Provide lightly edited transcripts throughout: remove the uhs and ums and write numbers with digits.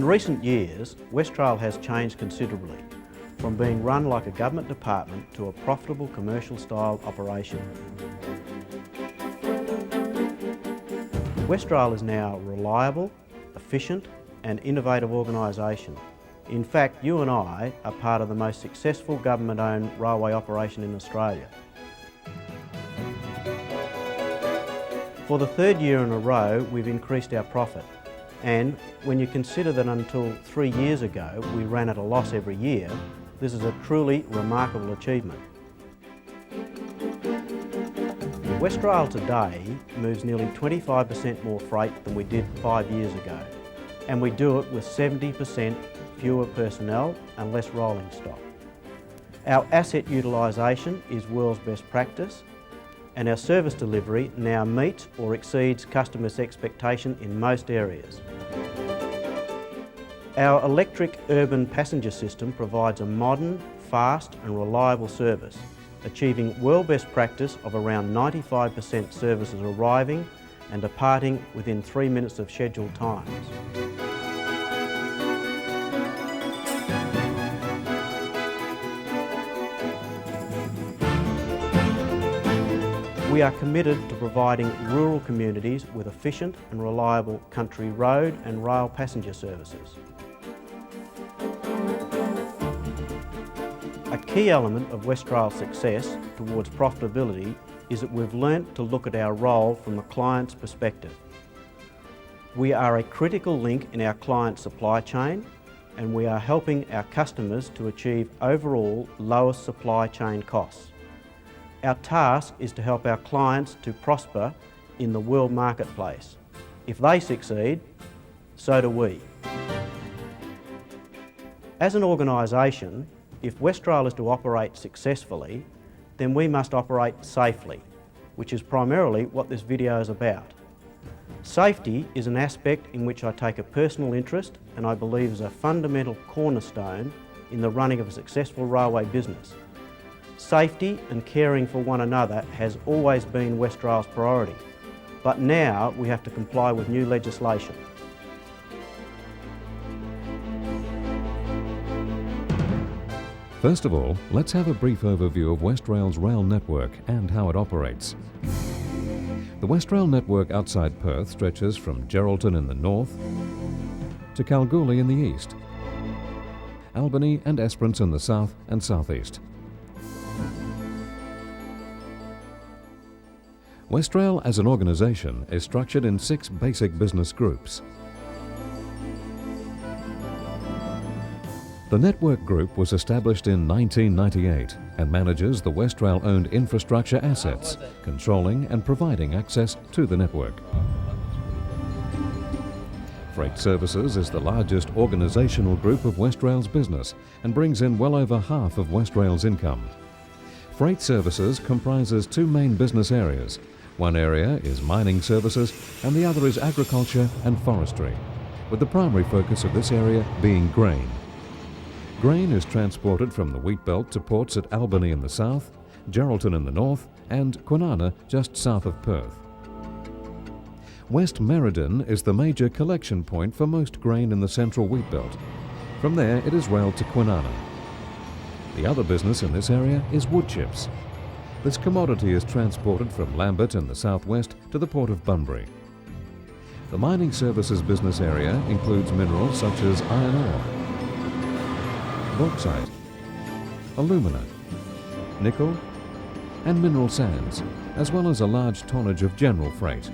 In recent years, Westrail has changed considerably, from being run like a government department to a profitable commercial style operation. Westrail is now a reliable, efficient and innovative organisation. In fact, you and I are part of the most successful government-owned railway operation in Australia. For the third year in a row, we've increased our profit. And when you consider that until 3 years ago, we ran at a loss every year, this is a truly remarkable achievement. Westrail today moves nearly 25% more freight than we did 5 years ago. And we do it with 70% fewer personnel and less rolling stock. Our asset utilisation is world's best practice, and our service delivery now meets or exceeds customers' expectation in most areas. Our electric urban passenger system provides a modern, fast and reliable service, achieving world best practice of around 95% services arriving and departing within 3 minutes of scheduled times. We are committed to providing rural communities with efficient and reliable country road and rail passenger services. A key element of Westrail's success towards profitability is that we've learnt to look at our role from the client's perspective. We are a critical link in our client's supply chain, and we are helping our customers to achieve overall lowest supply chain costs. Our task is to help our clients to prosper in the world marketplace. If they succeed, so do we. As an organisation, if Westrail is to operate successfully, then we must operate safely, which is primarily what this video is about. Safety is an aspect in which I take a personal interest and I believe is a fundamental cornerstone in the running of a successful railway business. Safety and caring for one another has always been Westrail's priority, but now we have to comply with new legislation. First of all, let's have a brief overview of Westrail's rail network and how it operates. The Westrail network outside Perth stretches from Geraldton in the north to Kalgoorlie in the east, Albany and Esperance in the south and southeast. Westrail as an organisation is structured in 6 basic business groups. The Network Group was established in 1998 and manages the Westrail-owned infrastructure assets, controlling and providing access to the network. Freight Services is the largest organisational group of Westrail's business and brings in well over half of Westrail's income. Freight Services comprises 2 main business areas. One area is mining services and the other is agriculture and forestry, with the primary focus of this area being grain. Grain is transported from the wheat belt to ports at Albany in the south, Geraldton in the north and Kwinana just south of Perth. West Merredin is the major collection point for most grain in the central wheat belt. From there it is railed to Kwinana. The other business in this area is wood chips. This commodity is transported from Lambert in the southwest to the port of Bunbury. The mining services business area includes minerals such as iron ore, bauxite, alumina, nickel and mineral sands, as well as a large tonnage of general freight.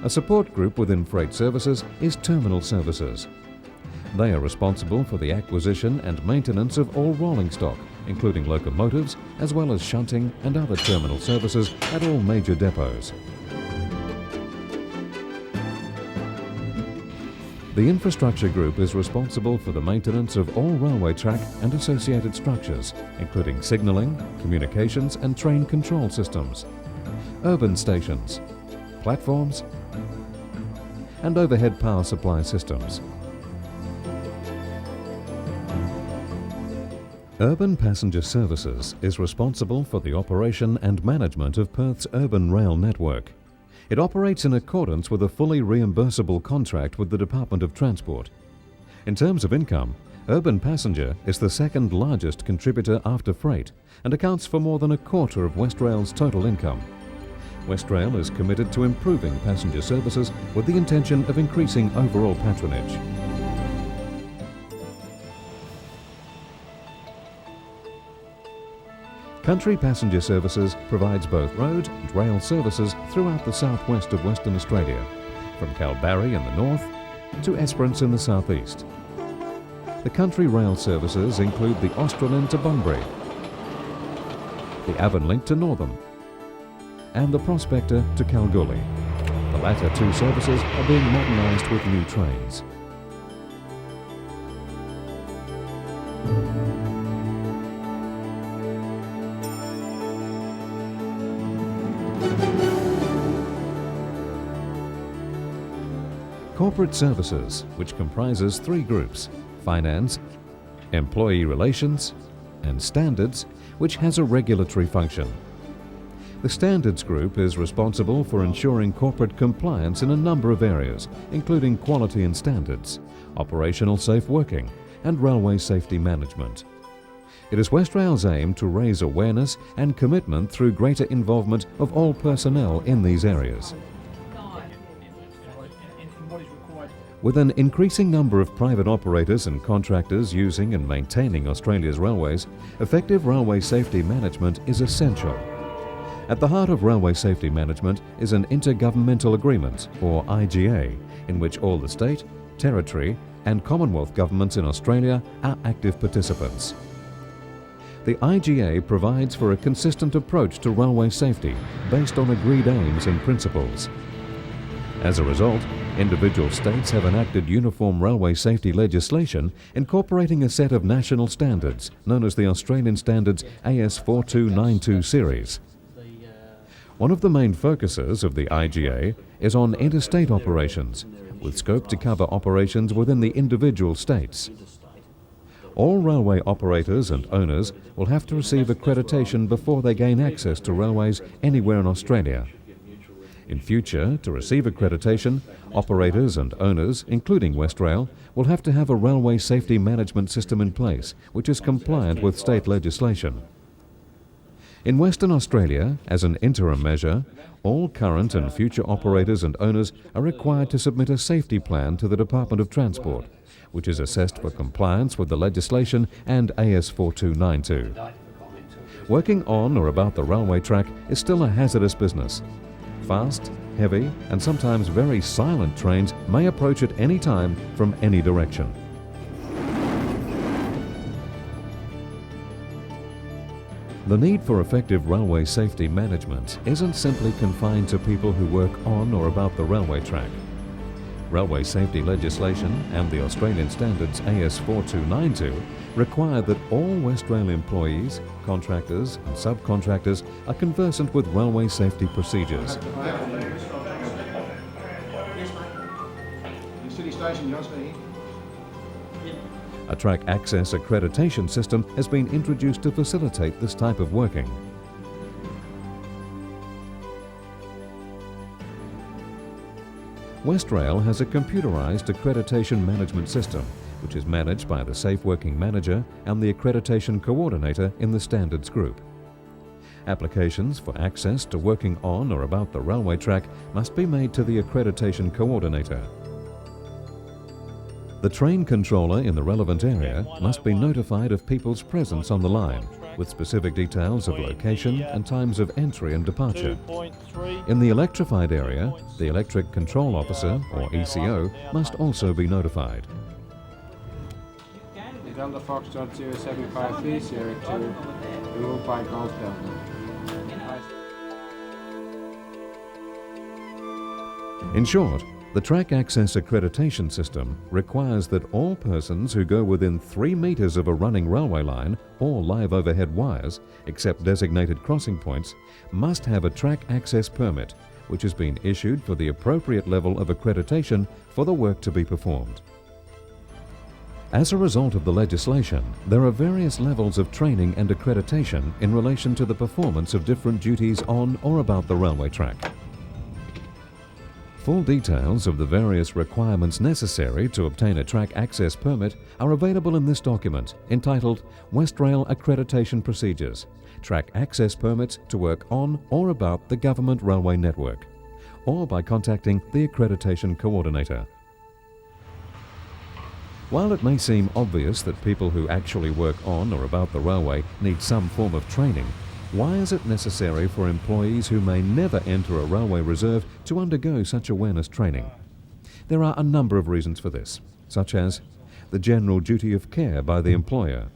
A support group within Freight Services is Terminal Services. They are responsible for the acquisition and maintenance of all rolling stock, including locomotives, as well as shunting and other terminal services at all major depots. The Infrastructure Group is responsible for the maintenance of all railway track and associated structures, including signalling, communications and train control systems, urban stations, platforms and overhead power supply systems. Urban Passenger Services is responsible for the operation and management of Perth's urban rail network. It operates in accordance with a fully reimbursable contract with the Department of Transport. In terms of income, urban passenger is the second largest contributor after freight and accounts for more than a quarter of Westrail's total income. Westrail is committed to improving passenger services with the intention of increasing overall patronage. Country Passenger Services provides both road and rail services throughout the southwest of Western Australia, from Kalbarri in the north to Esperance in the southeast. The country rail services include the Australind to Bunbury, the Avonlink to Northam, and the Prospector to Kalgoorlie. The latter two services are being modernised with new trains. Corporate Services, which comprises three groups: Finance, Employee Relations, and Standards, which has a regulatory function. The Standards Group is responsible for ensuring corporate compliance in a number of areas, including quality and standards, operational safe working, and railway safety management. It is Westrail's aim to raise awareness and commitment through greater involvement of all personnel in these areas. With an increasing number of private operators and contractors using and maintaining Australia's railways, effective railway safety management is essential. At the heart of railway safety management is an intergovernmental agreement, or IGA, in which all the state, territory and Commonwealth governments in Australia are active participants. The IGA provides for a consistent approach to railway safety based on agreed aims and principles. As a result, individual states have enacted uniform railway safety legislation incorporating a set of national standards known as the Australian Standards AS4292 series. One of the main focuses of the IGA is on interstate operations, with scope to cover operations within the individual states. All railway operators and owners will have to receive accreditation before they gain access to railways anywhere in Australia. In future, to receive accreditation, operators and owners, including Westrail, will have to have a railway safety management system in place, which is compliant with state legislation. In Western Australia, as an interim measure, all current and future operators and owners are required to submit a safety plan to the Department of Transport, which is assessed for compliance with the legislation and AS4292. Working on or about the railway track is still a hazardous business. Fast, heavy, and sometimes very silent trains may approach at any time from any direction. The need for effective railway safety management isn't simply confined to people who work on or about the railway track. Railway safety legislation and the Australian Standards AS4292 require that all Westrail employees, contractors and subcontractors are conversant with railway safety procedures. A track access accreditation system has been introduced to facilitate this type of working. Westrail has a computerised accreditation management system, which is managed by the Safe Working Manager and the Accreditation Coordinator in the Standards Group. Applications for access to working on or about the railway track must be made to the Accreditation Coordinator. The train controller in the relevant area must be notified of people's presence on the line, with specific details of location and times of entry and departure. In the electrified area, the Electric Control Officer, or ECO, must also be notified. Delta Foxtrot 075302, ruled by Golf Delta. In short, the Track Access Accreditation System requires that all persons who go within 3 metres of a running railway line or live overhead wires, except designated crossing points, must have a track access permit, which has been issued for the appropriate level of accreditation for the work to be performed. As a result of the legislation, there are various levels of training and accreditation in relation to the performance of different duties on or about the railway track. Full details of the various requirements necessary to obtain a track access permit are available in this document entitled Westrail Accreditation Procedures, Track Access Permits to work on or about the Government Railway Network, or by contacting the Accreditation Coordinator. While it may seem obvious that people who actually work on or about the railway need some form of training, why is it necessary for employees who may never enter a railway reserve to undergo such awareness training? There are a number of reasons for this, such as the general duty of care by the employer,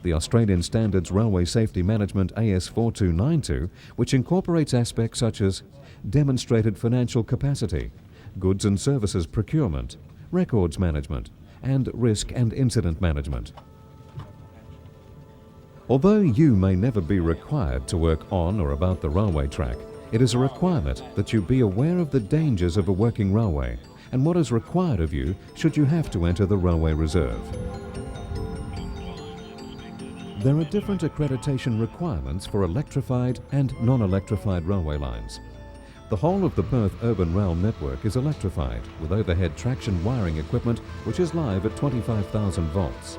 the Australian Standards Railway Safety Management AS 4292, which incorporates aspects such as demonstrated financial capacity, goods and services procurement, records management, and risk and incident management. Although you may never be required to work on or about the railway track, it is a requirement that you be aware of the dangers of a working railway and what is required of you should you have to enter the railway reserve. There are different accreditation requirements for electrified and non-electrified railway lines. The whole of the Perth Urban Rail network is electrified with overhead traction wiring equipment which is live at 25,000 volts.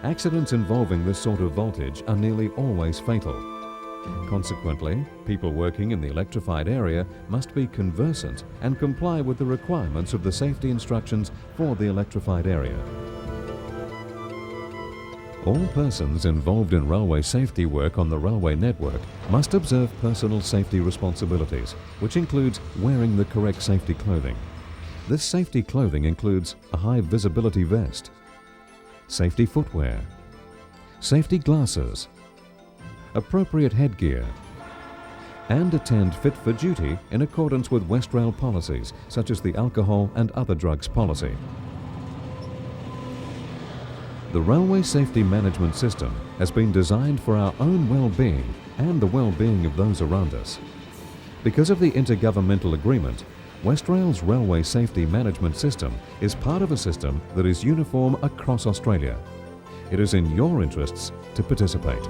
Accidents involving this sort of voltage are nearly always fatal. Consequently, people working in the electrified area must be conversant and comply with the requirements of the safety instructions for the electrified area. All persons involved in railway safety work on the railway network must observe personal safety responsibilities, which includes wearing the correct safety clothing. This safety clothing includes a high visibility vest, safety footwear, safety glasses, appropriate headgear, and attend fit for duty in accordance with Westrail policies such as the alcohol and other drugs policy. The Railway Safety Management System has been designed for our own well-being and the well-being of those around us. Because of the intergovernmental agreement, Westrail's Railway Safety Management System is part of a system that is uniform across Australia. It is in your interests to participate.